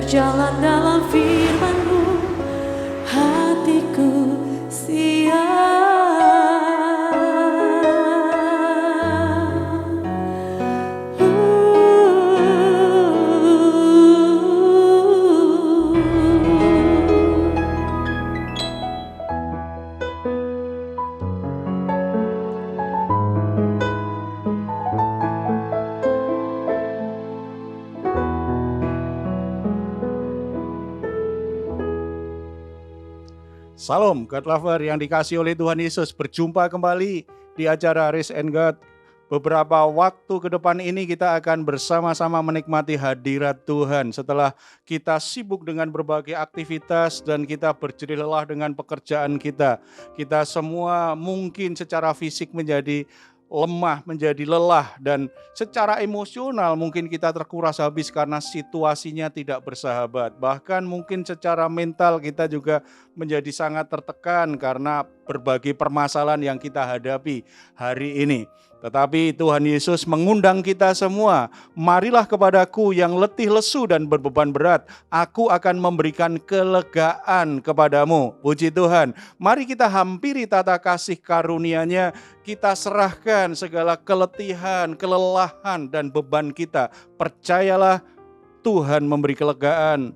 berjalan dalam firman-Mu, hatiku siap. Salam God Lover yang dikasihi oleh Tuhan Yesus. Berjumpa kembali di acara Raise and God. Beberapa waktu ke depan ini kita akan bersama-sama menikmati hadirat Tuhan. Setelah kita sibuk dengan berbagai aktivitas dan kita berjerih lelah dengan pekerjaan kita. Kita semua mungkin secara fisik menjadi lemah, menjadi lelah, dan secara emosional mungkin kita terkuras habis karena situasinya tidak bersahabat. Bahkan mungkin secara mental kita juga menjadi sangat tertekan karena berbagai permasalahan yang kita hadapi hari ini. Tetapi Tuhan Yesus mengundang kita semua, marilah kepadaku yang letih lesu dan berbeban berat, aku akan memberikan kelegaan kepadamu. Puji Tuhan, mari kita hampiri tata kasih karunia-Nya, kita serahkan segala keletihan, kelelahan dan beban kita. Percayalah Tuhan memberi kelegaan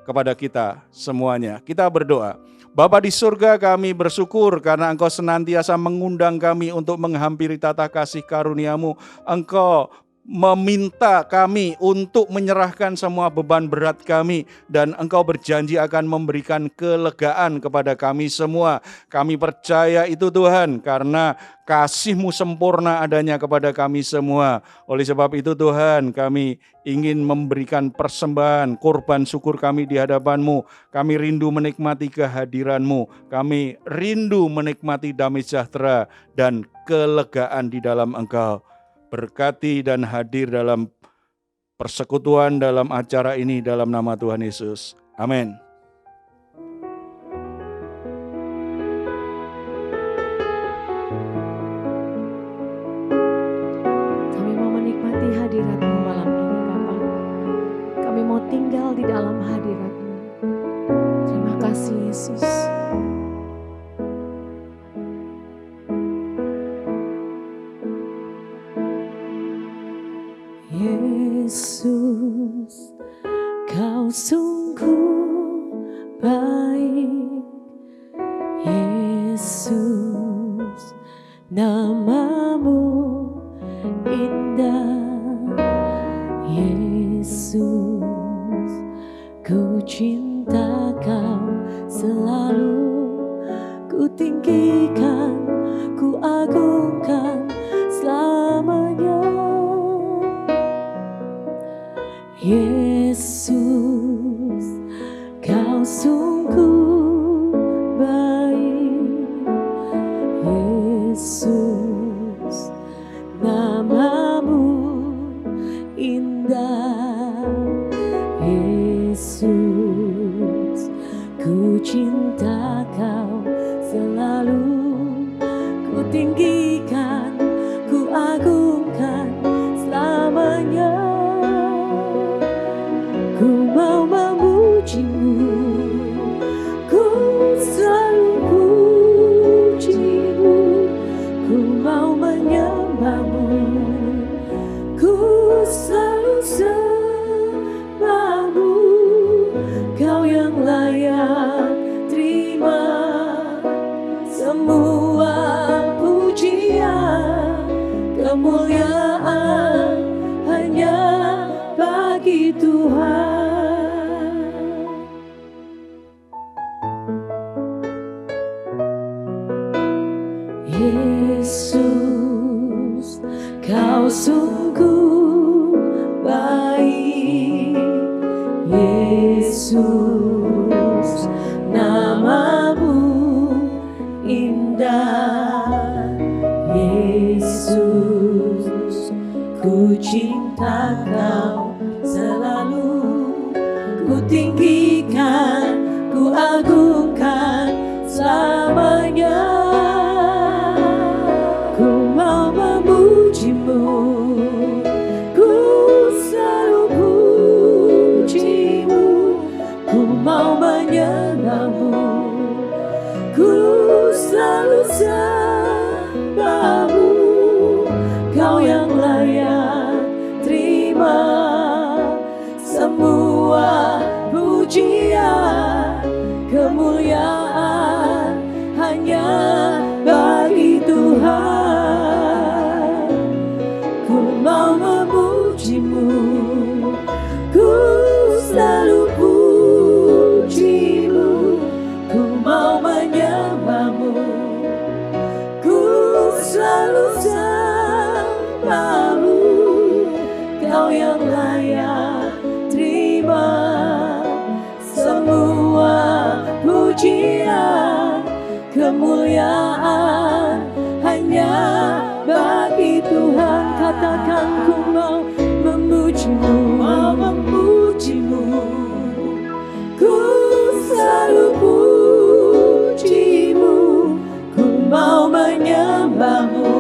kepada kita semuanya. Kita berdoa. Bapa di surga, kami bersyukur karena Engkau senantiasa mengundang kami untuk menghampiri tata kasih karunia-Mu. Engkau meminta kami untuk menyerahkan semua beban berat kami, dan Engkau berjanji akan memberikan kelegaan kepada kami semua. Kami percaya itu Tuhan, karena kasih-Mu sempurna adanya kepada kami semua. Oleh sebab itu Tuhan, kami ingin memberikan persembahan, korban syukur kami di hadapan-Mu. Kami rindu menikmati kehadiran-Mu. Kami rindu menikmati damai sejahtera dan kelegaan di dalam Engkau. Berkati dan hadir dalam persekutuan dalam acara ini dalam nama Tuhan Yesus. Amin. Kami mau menikmati hadirat-Mu malam ini, Bapa. Kami mau tinggal di dalam hadirat-Mu. Terima kasih Yesus. Yesus, Kau sungguh baik. Yesus, nama-Mu indah. Yesus, ku cinta Kau selalu. Ku tinggikan, ku agungkan selamanya. Yesus, Kau sungguh baik. Yesus, nama-Mu indah. Yesus, ku cinta Kau selalu. Ku tinggikan, ku agungkan selamanya. Ku mau memuji-Mu, ku selalu puji-Mu. Ku mau menyembah-Mu, ku selalu sembah-Mu. Kau yang layak terima semua pujian, kemuliaan hanya bagi Tuhan. Yesus, Kau sungguh baik. Yesus, nama-Mu indah. Yesus, ku cinta Kau selalu. Ku tinggikan, ku agungkan selamanya. Ku mau memuji-Mu, ku selalu puji-Mu. mau memujimu, ku selalu pujimu, ku mau menyembahmu, ku selalu sembahmu, kau yang layak terima semua pujian, kemuliaan hanya bagi Tuhan. Katakan ku mau memujimu, mau memujimu, ku selalu pujimu, ku mau menyembahmu,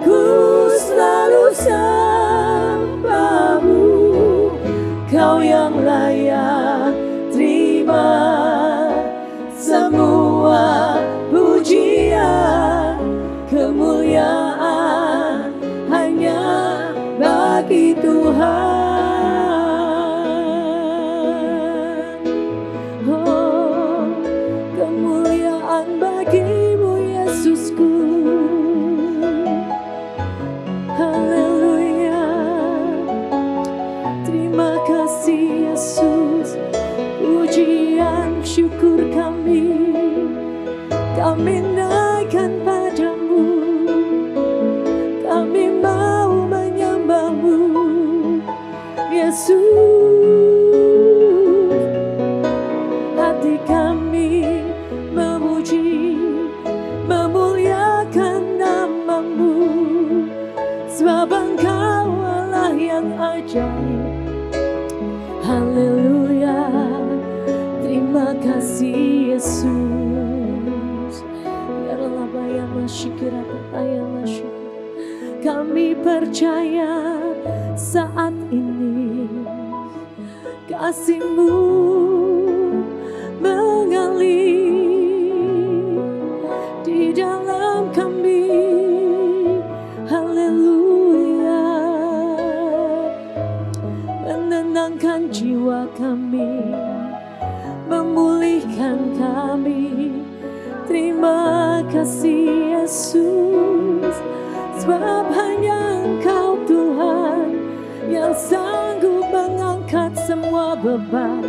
ku selalu sembahmu, kau yang layak terima semua pujian, kemuliaan hanya bagi Tuhan. Oh, kemuliaan bagimu Yesusku. Haleluya. Terima kasih Yesus. Pujian syukur kami naikkan padamu. Kami mau menyembahmu Yesus. Hati kami memuji, memuliakan namamu, sebab Engkau Allah yang ajaib. Haleluya. Terima kasih Yesus. Ya Allah, bayanglah syukur, bayanglah syukur. Kami percaya saat ini kasih-Mu mengalir di dalam kami. Haleluya. Menenangkan jiwa kami, memulihkan kami. Terima kasih Yesus, sebab hanya Engkau Tuhan yang sanggup mengangkat semua beban,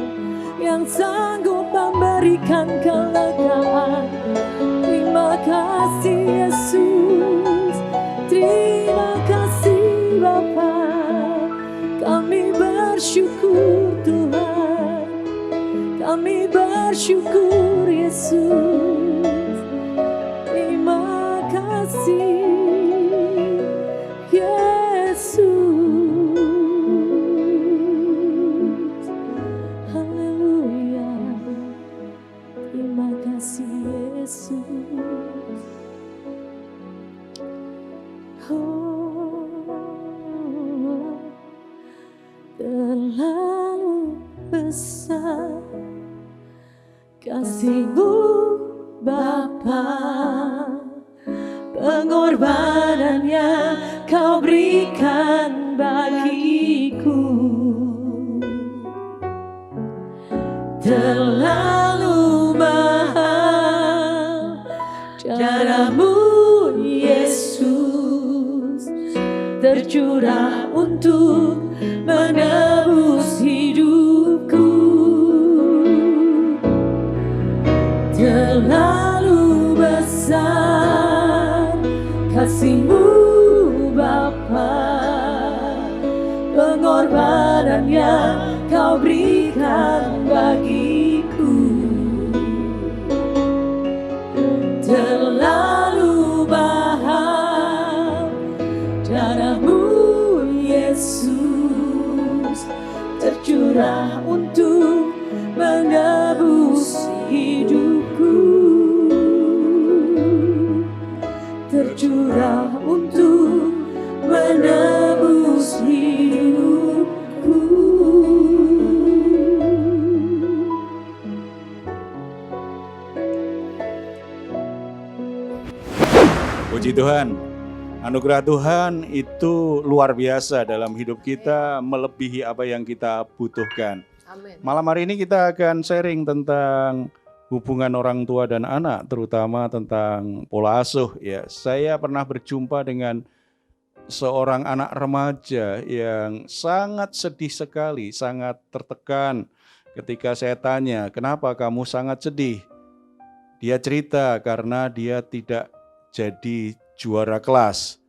yang sanggup memberikan kelegaan. Terima kasih Yesus, terima kasih Bapa. Kami bersyukur Tuhan, kami bersyukur Yesus. Terima kasih Yesus. Haleluya. Terima kasih Yesus. Oh, terlalu besar kasih-Mu Bapa, pengorbanan yang Kau berikan bagiku terlalu mahal. Darah-Mu Yesus tercurah untuk menebus hidupku. Terlalu besar kasih-Mu Bapa, pengorbanan yang Kau berikan bagiku terlalu mahal. Darah-Mu Yesus tercurah untuk menebus hidupku, tercurah untuk menebus hidupku. Puji Tuhan, anugerah Tuhan itu luar biasa dalam hidup kita, melebihi apa yang kita butuhkan. Amin. Malam hari ini kita akan sharing tentang hubungan orang tua dan anak, terutama tentang pola asuh. Ya, saya pernah berjumpa dengan seorang anak remaja yang sangat sedih sekali, sangat tertekan. Ketika saya tanya, kenapa kamu sangat sedih? Dia cerita karena dia tidak jadi juara kelas.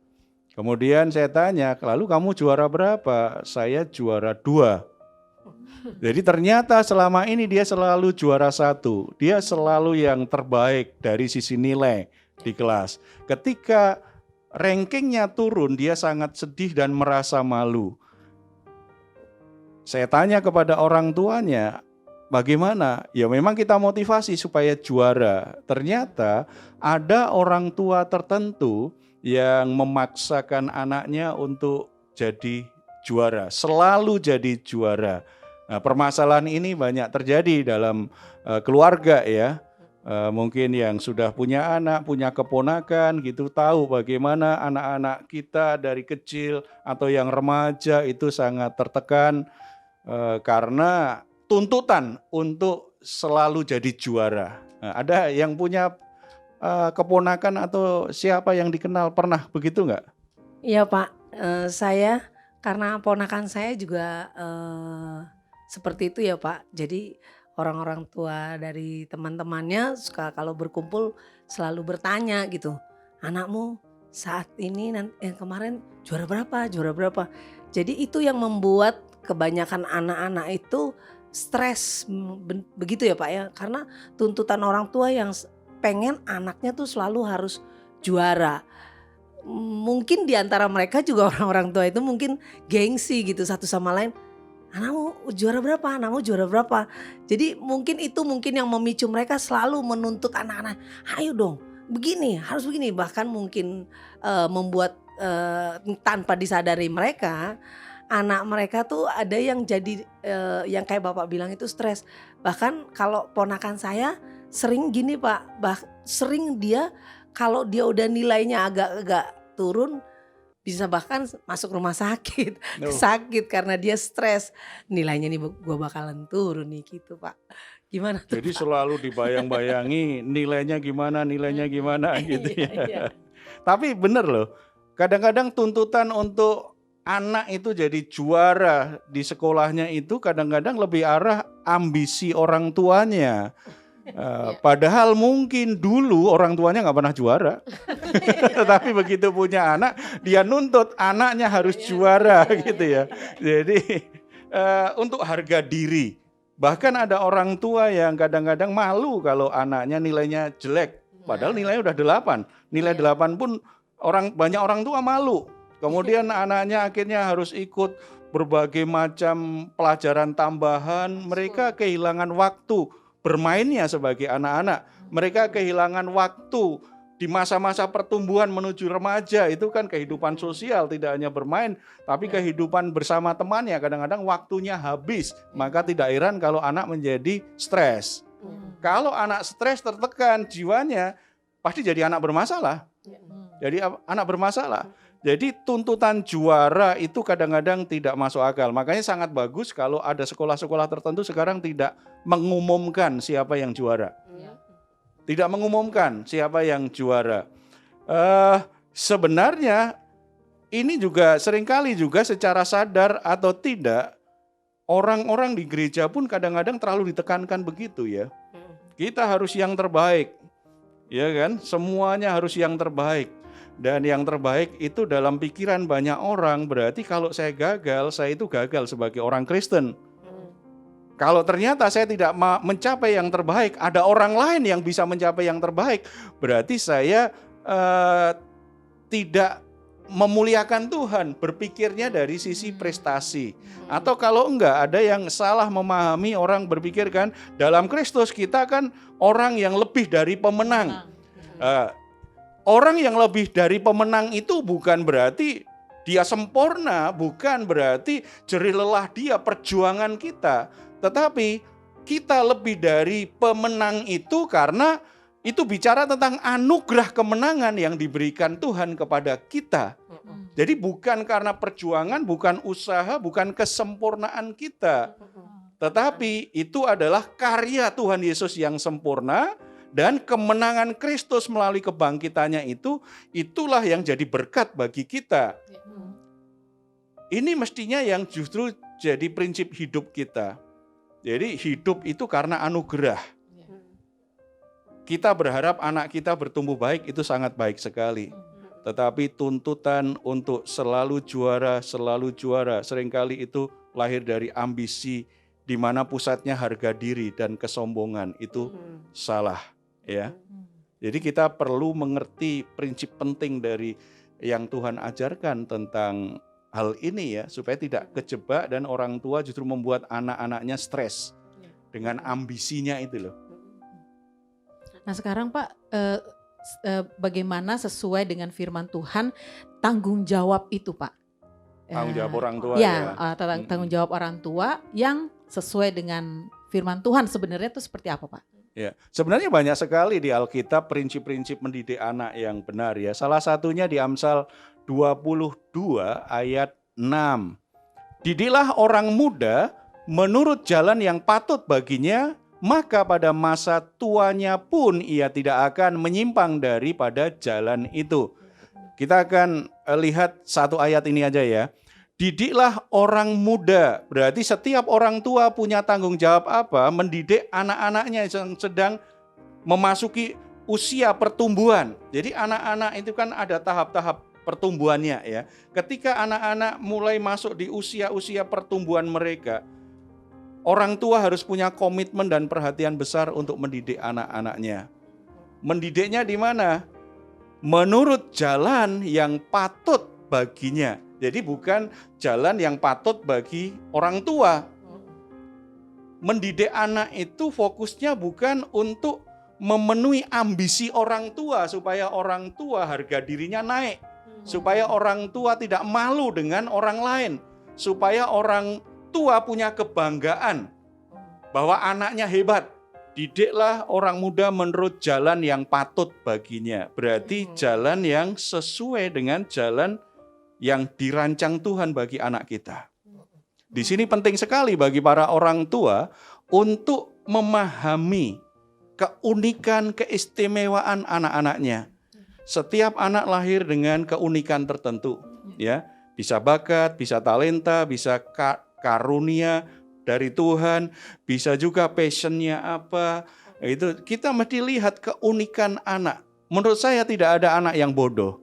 Kemudian saya tanya, lalu kamu juara berapa? Saya juara 2. Jadi ternyata selama ini dia selalu juara 1. Dia selalu yang terbaik dari sisi nilai di kelas. Ketika rankingnya turun, dia sangat sedih dan merasa malu. Saya tanya kepada orang tuanya, bagaimana? Ya memang kita motivasi supaya juara. Ternyata ada orang tua tertentu yang memaksakan anaknya untuk jadi juara, selalu jadi juara. Nah, permasalahan ini banyak terjadi dalam keluarga ya. Mungkin yang sudah punya anak, punya keponakan gitu, tahu bagaimana anak-anak kita dari kecil atau yang remaja itu sangat tertekan karena tuntutan untuk selalu jadi juara. Nah, ada yang punya keponakan atau siapa yang dikenal pernah begitu nggak? Iya Pak, saya karena ponakan saya juga seperti itu ya Pak. Jadi orang-orang tua dari teman-temannya suka kalau berkumpul selalu bertanya gitu, anakmu saat ini kemarin juara berapa, juara berapa. Jadi itu yang membuat kebanyakan anak-anak itu stres, begitu ya Pak ya. Karena tuntutan orang tua yang pengen anaknya tuh selalu harus juara. Mungkin di antara mereka juga orang-orang tua itu mungkin gengsi gitu satu sama lain. Anakmu juara berapa? Anakmu juara berapa? Jadi mungkin itu yang memicu mereka selalu menuntut anak-anak. Ayo dong, begini, harus begini. Bahkan mungkin membuat tanpa disadari mereka, anak mereka tuh ada yang jadi yang kayak Bapak bilang itu stres. Bahkan kalau ponakan saya sering gini Pak, sering dia kalau dia udah nilainya agak-agak turun, bisa bahkan masuk rumah sakit, sakit karena dia stres. Nilainya nih gue bakalan turun nih gitu Pak. Gimana tuh Jadi Pak? selalu dibayang-bayangi nilainya gimana gitu ya. Iya. Tapi bener loh, kadang-kadang tuntutan untuk anak itu jadi juara di sekolahnya itu kadang-kadang lebih arah ambisi orang tuanya. Padahal mungkin dulu orang tuanya nggak pernah juara, tetapi begitu punya anak, dia nuntut anaknya harus juara gitu ya. Jadi untuk harga diri, bahkan ada orang tua yang kadang-kadang malu kalau anaknya nilainya jelek, padahal nilainya udah 8, nilai 8 pun banyak orang tua malu. Kemudian anaknya akhirnya harus ikut berbagai macam pelajaran tambahan, mereka kehilangan waktu bermainnya sebagai anak-anak. Mereka kehilangan waktu di masa-masa pertumbuhan menuju remaja, itu kan kehidupan sosial, tidak hanya bermain, tapi kehidupan bersama temannya. Kadang-kadang waktunya habis, maka tidak heran kalau anak menjadi stres. Kalau anak stres, tertekan jiwanya, pasti jadi anak bermasalah. Jadi anak bermasalah. Jadi tuntutan juara itu kadang-kadang tidak masuk akal. Makanya sangat bagus kalau ada sekolah-sekolah tertentu sekarang tidak mengumumkan siapa yang juara. Tidak mengumumkan siapa yang juara. Sebenarnya ini juga seringkali juga secara sadar atau tidak, orang-orang di gereja pun kadang-kadang terlalu ditekankan begitu ya. Kita harus yang terbaik, ya kan? Semuanya harus yang terbaik. Dan yang terbaik itu dalam pikiran banyak orang berarti kalau saya gagal, saya itu gagal sebagai orang Kristen. Kalau ternyata saya tidak mencapai yang terbaik, ada orang lain yang bisa mencapai yang terbaik, berarti saya tidak memuliakan Tuhan, berpikirnya dari sisi prestasi. Atau kalau enggak, ada yang salah memahami, orang berpikir kan dalam Kristus kita kan orang yang lebih dari pemenang. Orang yang lebih dari pemenang itu bukan berarti dia sempurna, bukan berarti jerih lelah dia perjuangan kita. Tetapi kita lebih dari pemenang itu karena itu bicara tentang anugerah kemenangan yang diberikan Tuhan kepada kita. Jadi bukan karena perjuangan, bukan usaha, bukan kesempurnaan kita. Tetapi itu adalah karya Tuhan Yesus yang sempurna. Dan kemenangan Kristus melalui kebangkitannya itulah yang jadi berkat bagi kita. Ini mestinya yang justru jadi prinsip hidup kita. Jadi hidup itu karena anugerah. Kita berharap anak kita bertumbuh baik, itu sangat baik sekali. Tetapi tuntutan untuk selalu juara, seringkali itu lahir dari ambisi, di mana pusatnya harga diri dan kesombongan, itu salah. Ya. Jadi kita perlu mengerti prinsip penting dari yang Tuhan ajarkan tentang hal ini ya, supaya tidak kejebak dan orang tua justru membuat anak-anaknya stres dengan ambisinya itu loh. Nah sekarang Pak, bagaimana sesuai dengan firman Tuhan tanggung jawab itu Pak? Tanggung jawab orang tua ya. Tanggung jawab orang tua yang sesuai dengan firman Tuhan sebenarnya itu seperti apa Pak? Ya, sebenarnya banyak sekali di Alkitab prinsip-prinsip mendidik anak yang benar ya. Salah satunya di Amsal 22 ayat 6. Didiklah orang muda menurut jalan yang patut baginya, maka pada masa tuanya pun ia tidak akan menyimpang daripada jalan itu. Kita akan lihat satu ayat ini aja ya. Didiklah orang muda, berarti setiap orang tua punya tanggung jawab apa? Mendidik anak-anaknya yang sedang memasuki usia pertumbuhan. Jadi anak-anak itu kan ada tahap-tahap pertumbuhannya ya. Ketika anak-anak mulai masuk di usia-usia pertumbuhan mereka, orang tua harus punya komitmen dan perhatian besar untuk mendidik anak-anaknya. Mendidiknya di mana? Menurut jalan yang patut baginya. Jadi bukan jalan yang patut bagi orang tua. Mendidik anak itu fokusnya bukan untuk memenuhi ambisi orang tua supaya orang tua harga dirinya naik. Supaya orang tua tidak malu dengan orang lain. Supaya orang tua punya kebanggaan bahwa anaknya hebat. Didiklah orang muda menurut jalan yang patut baginya. Berarti jalan yang sesuai dengan jalan yang dirancang Tuhan bagi anak kita. Di sini penting sekali bagi para orang tua untuk memahami keunikan, keistimewaan anak-anaknya. Setiap anak lahir dengan keunikan tertentu, ya. Bisa bakat, bisa talenta, bisa karunia dari Tuhan, bisa juga passionnya apa. Itu kita mesti lihat keunikan anak. Menurut saya tidak ada anak yang bodoh.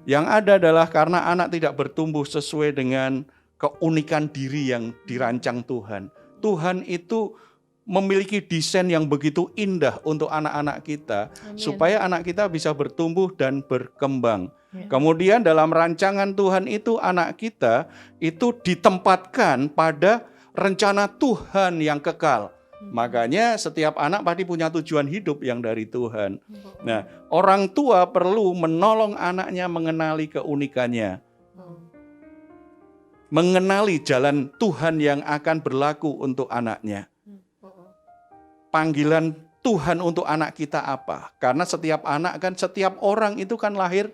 Yang ada adalah karena anak tidak bertumbuh sesuai dengan keunikan diri yang dirancang Tuhan. Tuhan itu memiliki desain yang begitu indah untuk anak-anak kita. Amin. Supaya anak kita bisa bertumbuh dan berkembang. Ya. Kemudian dalam rancangan Tuhan itu anak kita itu ditempatkan pada rencana Tuhan yang kekal. Makanya setiap anak pasti punya tujuan hidup yang dari Tuhan. Nah, orang tua perlu menolong anaknya mengenali keunikannya. Mengenali jalan Tuhan yang akan berlaku untuk anaknya. Panggilan Tuhan untuk anak kita apa? Karena setiap anak kan, setiap orang itu kan lahir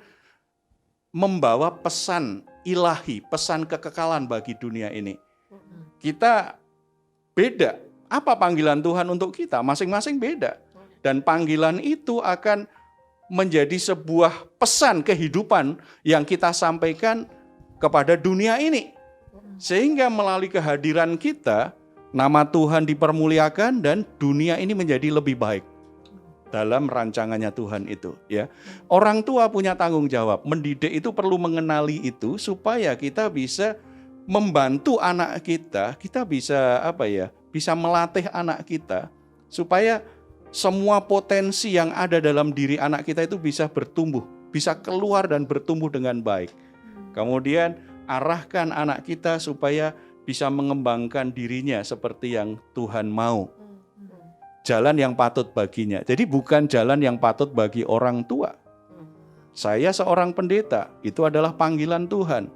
membawa pesan ilahi, pesan kekekalan bagi dunia ini. Kita beda. Apa panggilan Tuhan untuk kita? Masing-masing beda. Dan panggilan itu akan menjadi sebuah pesan kehidupan yang kita sampaikan kepada dunia ini. Sehingga melalui kehadiran kita, nama Tuhan dipermuliakan dan dunia ini menjadi lebih baik. Dalam rancangannya Tuhan itu. Ya. Orang tua punya tanggung jawab. Mendidik itu perlu mengenali itu supaya kita bisa membantu anak kita bisa bisa melatih anak kita supaya semua potensi yang ada dalam diri anak kita itu bisa bertumbuh, bisa keluar dan bertumbuh dengan baik. Kemudian arahkan anak kita supaya bisa mengembangkan dirinya seperti yang Tuhan mau. Jalan yang patut baginya. Jadi bukan jalan yang patut bagi orang tua. Saya seorang pendeta, itu adalah panggilan Tuhan.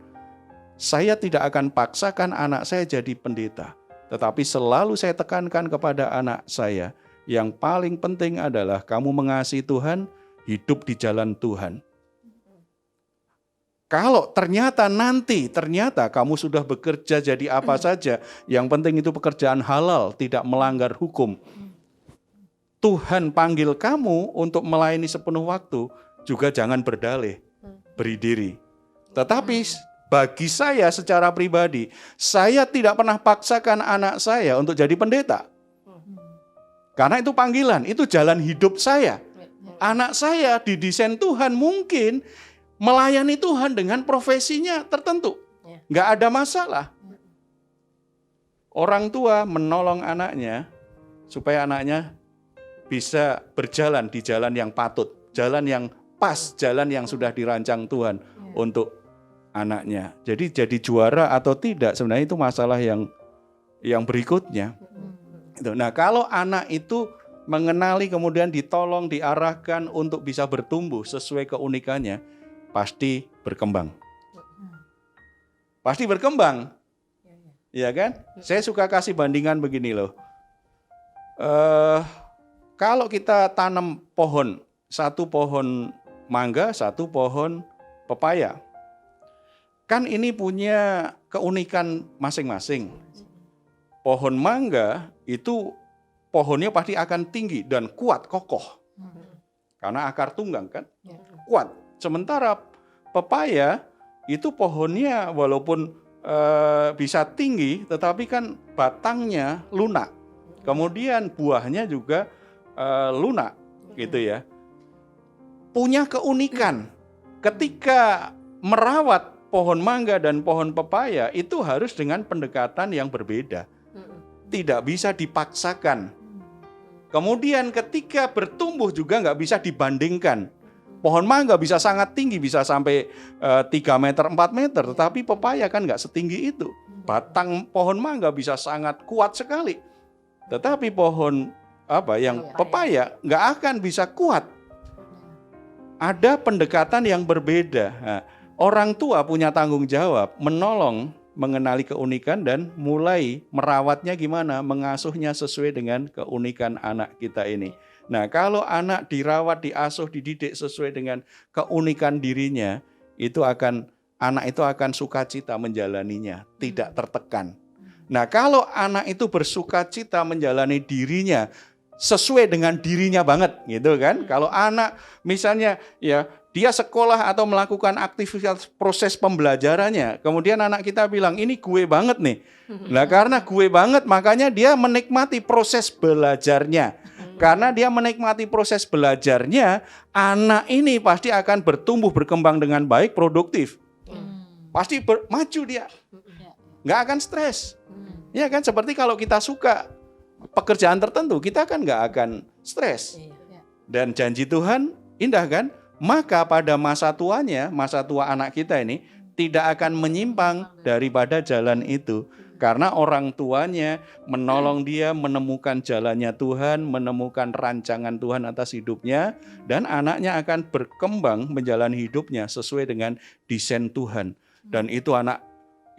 Saya tidak akan paksakan anak saya jadi pendeta. Tetapi selalu saya tekankan kepada anak saya, yang paling penting adalah kamu mengasihi Tuhan, hidup di jalan Tuhan. Kalau ternyata kamu sudah bekerja jadi apa saja, yang penting itu pekerjaan halal, tidak melanggar hukum. Tuhan panggil kamu untuk melayani sepenuh waktu, juga jangan berdalih, beri diri. Tetapi bagi saya secara pribadi, saya tidak pernah paksakan anak saya untuk jadi pendeta. Karena itu panggilan, itu jalan hidup saya. Anak saya didesain Tuhan mungkin melayani Tuhan dengan profesinya tertentu. Nggak ada masalah. Orang tua menolong anaknya supaya anaknya bisa berjalan di jalan yang patut, jalan yang pas, jalan yang sudah dirancang Tuhan untuk anaknya. Jadi jadi juara atau tidak sebenarnya itu masalah yang berikutnya. Nah, kalau anak itu mengenali kemudian ditolong, diarahkan untuk bisa bertumbuh sesuai keunikannya, pasti berkembang. Pasti berkembang. Ya kan? Saya suka kasih bandingan begini loh. Kalau kita tanam pohon, satu pohon mangga, satu pohon pepaya. Kan ini punya keunikan masing-masing. Pohon mangga itu pohonnya pasti akan tinggi dan kuat, kokoh. Karena akar tunggang kan, kuat. Sementara pepaya itu pohonnya walaupun bisa tinggi, tetapi kan batangnya lunak. Kemudian buahnya juga lunak, gitu ya. Punya keunikan. Ketika merawat pohon mangga dan pohon pepaya itu harus dengan pendekatan yang berbeda. Tidak bisa dipaksakan. Kemudian ketika bertumbuh juga nggak bisa dibandingkan. Pohon mangga bisa sangat tinggi, bisa sampai 3 meter, 4 meter. Tetapi pepaya kan nggak setinggi itu. Batang pohon mangga bisa sangat kuat sekali. Tetapi pohon pepaya nggak akan bisa kuat. Ada pendekatan yang berbeda. Nah, orang tua punya tanggung jawab menolong, mengenali keunikan dan mulai merawatnya gimana, mengasuhnya sesuai dengan keunikan anak kita ini. Nah, kalau anak dirawat, diasuh, dididik sesuai dengan keunikan dirinya, anak itu akan sukacita menjalaninya, tidak tertekan. Nah, kalau anak itu bersukacita menjalani dirinya sesuai dengan dirinya banget, gitu kan? Kalau anak misalnya ya dia sekolah atau melakukan aktivitas proses pembelajarannya, kemudian anak kita bilang ini gue banget nih. Nah, karena gue banget makanya dia menikmati proses belajarnya. Karena dia menikmati proses belajarnya, anak ini pasti akan bertumbuh, berkembang dengan baik, produktif. Pasti maju dia. Nggak akan stres. Ya kan, seperti kalau kita suka pekerjaan tertentu, kita kan nggak akan stres. Dan janji Tuhan indah kan? Maka pada masa tuanya, masa tua anak kita ini tidak akan menyimpang daripada jalan itu. Karena orang tuanya menolong dia menemukan jalannya Tuhan, menemukan rancangan Tuhan atas hidupnya, dan anaknya akan berkembang menjalani hidupnya sesuai dengan desain Tuhan. Dan itu anak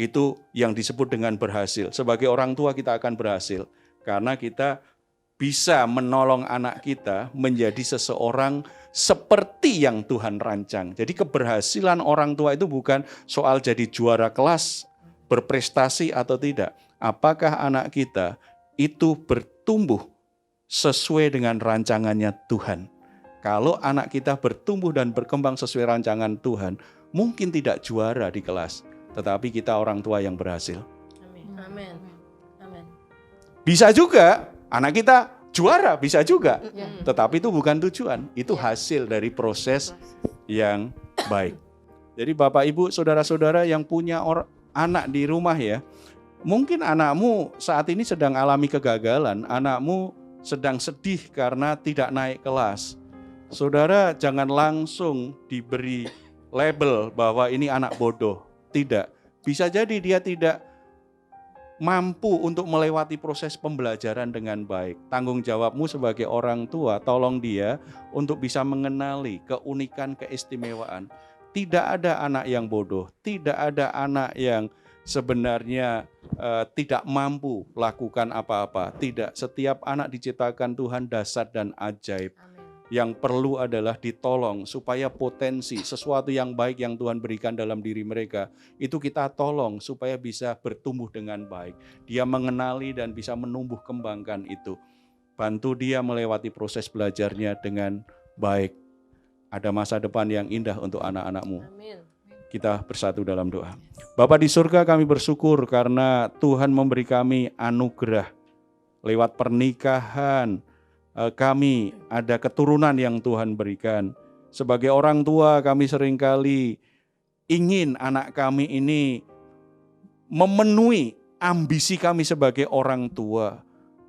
itu yang disebut dengan berhasil. Sebagai orang tua kita akan berhasil karena kita bisa menolong anak kita menjadi seseorang seperti yang Tuhan rancang. Jadi keberhasilan orang tua itu bukan soal jadi juara kelas, berprestasi atau tidak. Apakah anak kita itu bertumbuh sesuai dengan rancangannya Tuhan? Kalau anak kita bertumbuh dan berkembang sesuai rancangan Tuhan, mungkin tidak juara di kelas, tetapi kita orang tua yang berhasil. Amin. Amin. Bisa juga anak kita juara, bisa juga. Tetapi itu bukan tujuan, itu hasil dari proses yang baik. Jadi Bapak Ibu, saudara-saudara yang punya anak di rumah ya, mungkin anakmu saat ini sedang alami kegagalan, anakmu sedang sedih karena tidak naik kelas. Saudara jangan langsung diberi label bahwa ini anak bodoh. Tidak, bisa jadi dia tidak mampu untuk melewati proses pembelajaran dengan baik. Tanggung jawabmu sebagai orang tua, tolong dia untuk bisa mengenali keunikan, keistimewaan. Tidak ada anak yang bodoh, tidak ada anak yang sebenarnya tidak mampu lakukan apa-apa. Tidak, setiap anak diciptakan Tuhan dahsyat dan ajaib. Yang perlu adalah ditolong supaya potensi sesuatu yang baik yang Tuhan berikan dalam diri mereka, itu kita tolong supaya bisa bertumbuh dengan baik. Dia mengenali dan bisa menumbuh kembangkan itu. bantu dia melewati proses belajarnya dengan baik. Ada masa depan yang indah untuk anak-anak-Mu. Kita bersatu dalam doa. Bapa di surga, kami bersyukur karena Tuhan memberi kami anugerah lewat pernikahan. Kami ada keturunan yang Tuhan berikan. Sebagai orang tua, kami seringkali ingin anak kami ini memenuhi ambisi kami sebagai orang tua.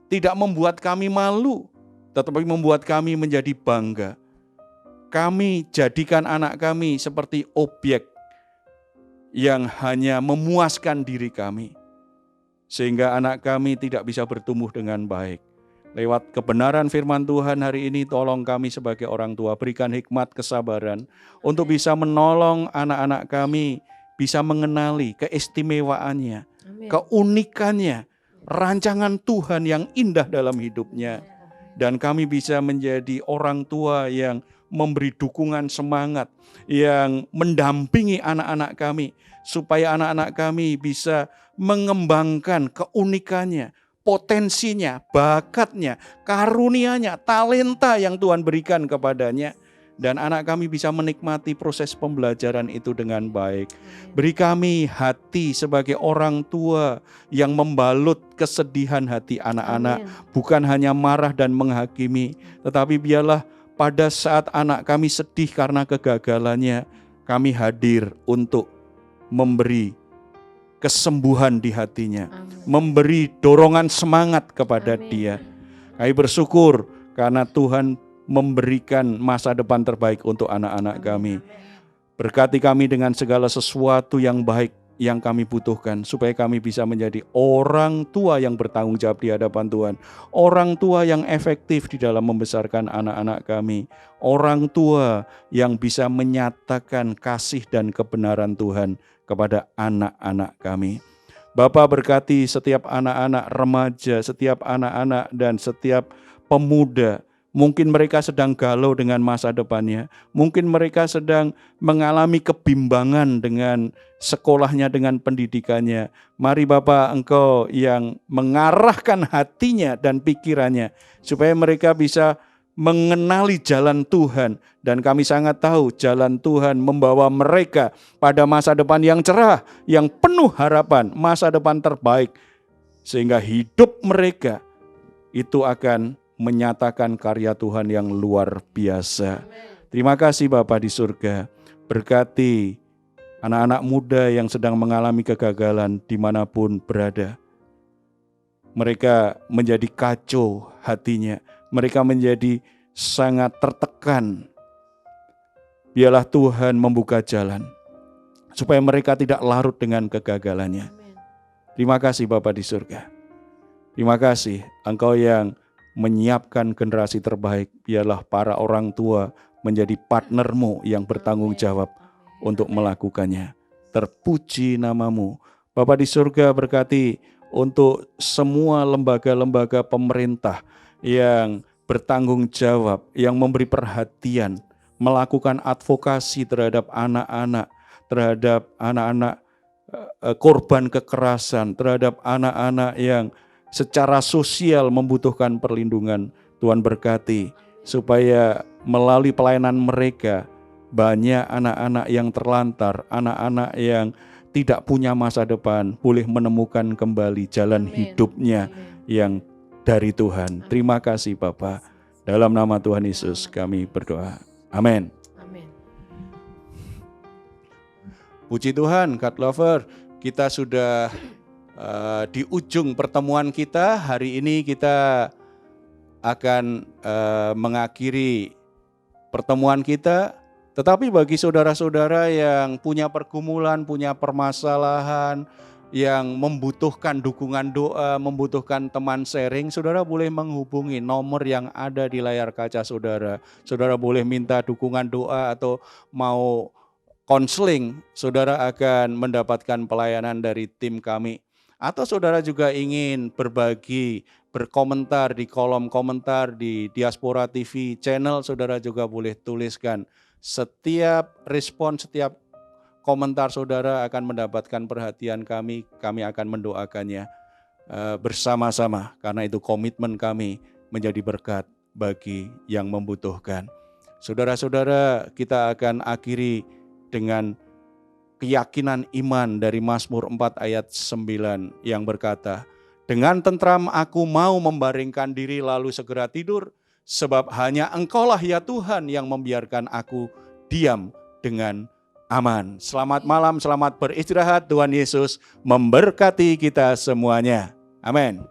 Tidak membuat kami malu, tetapi membuat kami menjadi bangga. Kami jadikan anak kami seperti objek yang hanya memuaskan diri kami. Sehingga anak kami tidak bisa bertumbuh dengan baik. Lewat kebenaran firman Tuhan hari ini, tolong kami sebagai orang tua, berikan hikmat kesabaran untuk bisa menolong anak-anak kami, bisa mengenali keistimewaannya, keunikannya, rancangan Tuhan yang indah dalam hidupnya. Dan kami bisa menjadi orang tua yang memberi dukungan semangat, yang mendampingi anak-anak kami, supaya anak-anak kami bisa mengembangkan keunikannya, potensinya, bakatnya, karunianya, talenta yang Tuhan berikan kepadanya. Dan anak kami bisa menikmati proses pembelajaran itu dengan baik. Beri kami hati sebagai orang tua yang membalut kesedihan hati anak-anak. Bukan hanya marah dan menghakimi, tetapi biarlah pada saat anak kami sedih karena kegagalannya, kami hadir untuk memberi kesembuhan di hatinya, memberi dorongan semangat kepada dia. Kami bersyukur karena Tuhan memberikan masa depan terbaik untuk anak-anak kami. Berkati kami dengan segala sesuatu yang baik yang kami butuhkan, supaya kami bisa menjadi orang tua yang bertanggung jawab di hadapan Tuhan, orang tua yang efektif di dalam membesarkan anak-anak kami, orang tua yang bisa menyatakan kasih dan kebenaran Tuhan kepada anak-anak kami. Bapa, berkati setiap anak-anak remaja, setiap anak-anak dan setiap pemuda. Mungkin mereka sedang galau dengan masa depannya. Mungkin mereka sedang mengalami kebimbangan dengan sekolahnya, dengan pendidikannya. Mari Bapa, Engkau yang mengarahkan hatinya dan pikirannya, supaya mereka bisa mengenali jalan Tuhan. Dan kami sangat tahu jalan Tuhan membawa mereka pada masa depan yang cerah, yang penuh harapan, masa depan terbaik. Sehingga hidup mereka itu akan menyatakan karya Tuhan yang luar biasa. Terima kasih Bapa di surga. Berkati anak-anak muda yang sedang mengalami kegagalan dimanapun berada. Mereka menjadi kacau hatinya. Mereka menjadi sangat tertekan. Biarlah Tuhan membuka jalan, supaya mereka tidak larut dengan kegagalannya. Terima kasih Bapa di surga. Terima kasih Engkau yang menyiapkan generasi terbaik. Biarlah para orang tua menjadi partnermu yang bertanggung jawab untuk melakukannya. Terpuji namamu. Bapa di surga, berkati untuk semua lembaga-lembaga pemerintah yang bertanggung jawab, yang memberi perhatian, melakukan advokasi terhadap anak-anak, terhadap anak-anak korban kekerasan, terhadap anak-anak yang secara sosial membutuhkan perlindungan. Tuhan berkati supaya melalui pelayanan mereka banyak anak-anak yang terlantar, anak-anak yang tidak punya masa depan boleh menemukan kembali jalan hidupnya yang dari Tuhan. Terima kasih Bapa. Dalam nama Tuhan Yesus kami berdoa. Amin. Puji Tuhan, God Lover, kita sudah di ujung pertemuan kita. Hari ini kita akan mengakhiri pertemuan kita. Tetapi bagi saudara-saudara yang punya pergumulan, punya permasalahan, yang membutuhkan dukungan doa, membutuhkan teman sharing, saudara boleh menghubungi nomor yang ada di layar kaca saudara. Saudara boleh minta dukungan doa atau mau konseling, saudara akan mendapatkan pelayanan dari tim kami. Atau saudara juga ingin berbagi, berkomentar di kolom komentar di Diaspora TV channel, saudara juga boleh tuliskan. Setiap respon, setiap komentar saudara akan mendapatkan perhatian kami akan mendoakannya bersama-sama. Karena itu komitmen kami menjadi berkat bagi yang membutuhkan. Saudara-saudara, kita akan akhiri dengan keyakinan iman dari Mazmur 4 ayat 9 yang berkata, dengan tentram aku mau membaringkan diri lalu segera tidur, sebab hanya Engkaulah ya Tuhan yang membiarkan aku diam dengan aman. Selamat malam, selamat beristirahat. Tuhan Yesus memberkati kita semuanya. Amin.